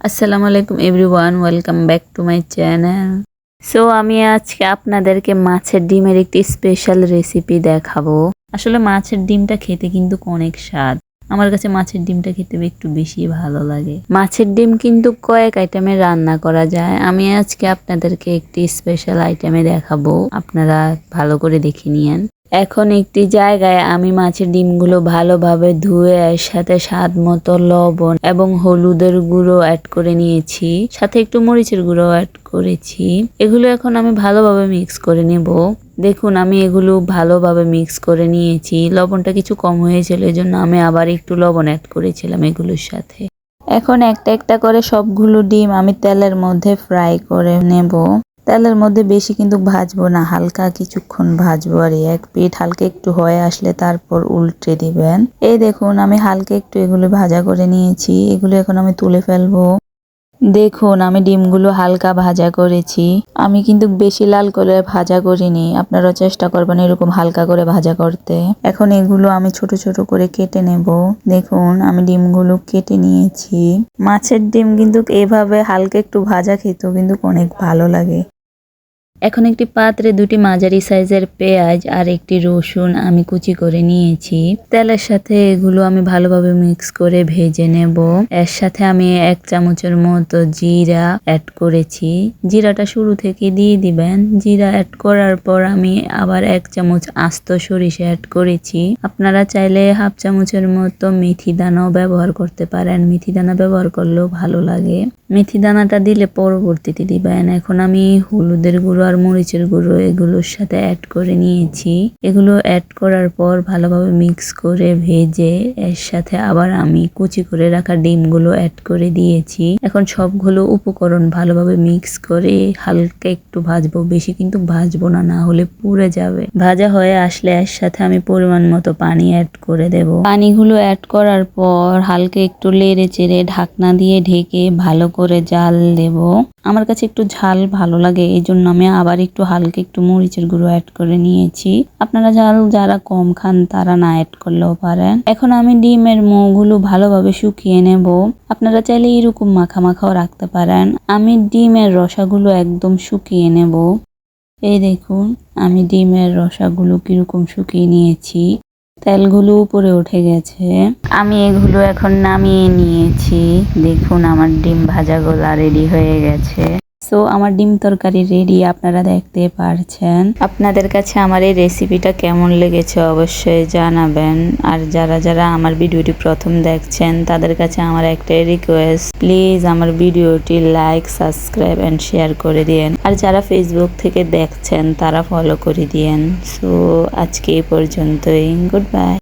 আসসালামু আলাইকুম everyone, welcome back to my channel. So আমি আজকে আপনাদেরকে মাছের ডিমের একটি স্পেশাল রেসিপি দেখাবো। আসলে মাছের ডিমটা খেতে কিন্তু অনেক স্বাদ। আমার কাছে মাছের ডিমটা খেতে একটু বেশি ভালো লাগে। মাছের ডিম কিন্তু কয়েক আইটেমে রান্না করা যায়। আমি আজকে আপনাদেরকে একটি স্পেশাল আইটেমে দেখাবো, আপনারা ভালো করে দেখে নিয়েন। এখন একটি জায়গায় আমি মাছের ডিমগুলো ভালোভাবে ধুয়ে এর সাথে স্বাদ মতো লবণ এবং হলুদের গুঁড়ো অ্যাড করে নিয়েছি, সাথে একটু মরিচের গুঁড়ো অ্যাড করেছি। এগুলো এখন আমি ভালোভাবে মিক্স করে নেব। দেখুন আমি এগুলো ভালোভাবে মিক্স করে নিয়েছি। লবণটা কিছু কম হয়েছিল, এই জন্য আমি আবার একটু লবণ অ্যাড করেছিলাম এগুলোর সাথে। এখন একটা একটা করে সবগুলো ডিম আমি তেলের মধ্যে ফ্রাই করে নেব। তেলের মধ্যে বেশি কিন্তু ভাজবো না, হালকা কিছুক্ষণ ভাজবো। আর এক পিঠ হালকা একটু হয়ে আসলে তারপর উল্টে দিবেন। এই দেখুন আমি হালকা একটু এগুলো ভাজা করে নিয়েছি। এগুলো এখন আমি তুলে ফেলবো। দেখুন আমি ডিমগুলো হালকা ভাজা করেছি। আমি কিন্তু বেশি লাল করে ভাজা করিনি, আপনারা চেষ্টা করবেন এরকম হালকা করে ভাজা করতে। এখন এগুলো আমি ছোট ছোট করে কেটে নেব। দেখুন আমি ডিমগুলো কেটে নিয়েছি। মাছের ডিম কিন্তু এভাবে হালকা একটু ভাজা খেতেও কিন্তু অনেক ভালো লাগে। এখন একটি পাত্রে দুটি মাঝারি সাইজের পেঁয়াজ আর একটি রসুন আমি কুচি করে নিয়েছি। তেলের সাথে এগুলো আমি ভালোভাবে মিক্স করে ভেজে নেব। এর সাথে আমি 1 চামচের মতো জিরা অ্যাড করেছি। জিরাটা শুরু থেকে দিয়ে দিবেন। জিরা অ্যাড করার পর আমি আবার 1 চামচ আস্ত সরিষা অ্যাড করেছি। আপনারা চাইলে 1/2 চামচের মতো মেথি দানাও ব্যবহার করতে পারেন। মেথি দানা ব্যবহার করলেও ভালো লাগে। মেথি দানাটা দিলে পরবর্তীতে দিবেন। এখন আমি হলুদের গুঁড়ো আর মরিচের গুঁড়ো এগুলোর সাথে অ্যাড করে নিয়েছি। এগুলো অ্যাড করার পর ভালোভাবে মিক্স করে ভেজে এর সাথে আবার আমি কুচি করে রাখা ডিমগুলো অ্যাড করে দিয়েছি। এখন সবগুলো উপকরণ ভালোভাবে মিক্স করে হালকা একটু ভাজবো, বেশি কিন্তু ভাজবো না, না হলে পুড়ে যাবে। ভাজা হয়ে আসলে এর সাথে আমি পরিমাণ মতো পানি অ্যাড করে দেব। পানিগুলো অ্যাড করার পর হালকা একটু নেড়ে চেড়ে ঢাকনা দিয়ে ঢেকে ভালো করে জাল দেব। আমার কাছে একটু ঝাল ভালো লাগে, এই জন্য আমি আবার একটু হালকা একটু মরিচের গুঁড়ো অ্যাড করে নিয়েছি। আপনারা ঝাল যারা কম খান তারা না অ্যাড করলেও পারেন। এখন আমি ডিমের মুখগুলো ভালোভাবে শুকিয়ে নেব। আপনারা চাইলে এরকম মাখা মাখাও রাখতে পারেন। আমি ডিমের রসাগুলো একদম শুকিয়ে নেব। এই দেখুন আমি ডিমের রসাগুলো কিরকম শুকিয়ে নিয়েছি। তেলগুলো উপরে উঠে গেছে। আমি এগুলো এখন নামিয়ে নিয়েছি। দেখুন আমার ডিম ভাজাগুলা রেডি হয়ে গেছে। সো আমার ডিম তরকারি রেডি, আপনারা দেখতে পারছেন। আপনাদের কাছে আমার এই রেসিপিটা কেমন লেগেছে অবশ্যই জানাবেন। আর যারা যারা আমার ভিডিওটি প্রথম দেখছেন তাদের কাছে আমার একটাই রিকোয়েস্ট, প্লিজ আমার ভিডিওটি লাইক, সাবস্ক্রাইব এন্ড শেয়ার করে দিয়েন। আর যারা ফেসবুক থেকে দেখছেন তারা ফলো করে দিয়েন। সো আজকে এই পর্যন্তই। Good bye.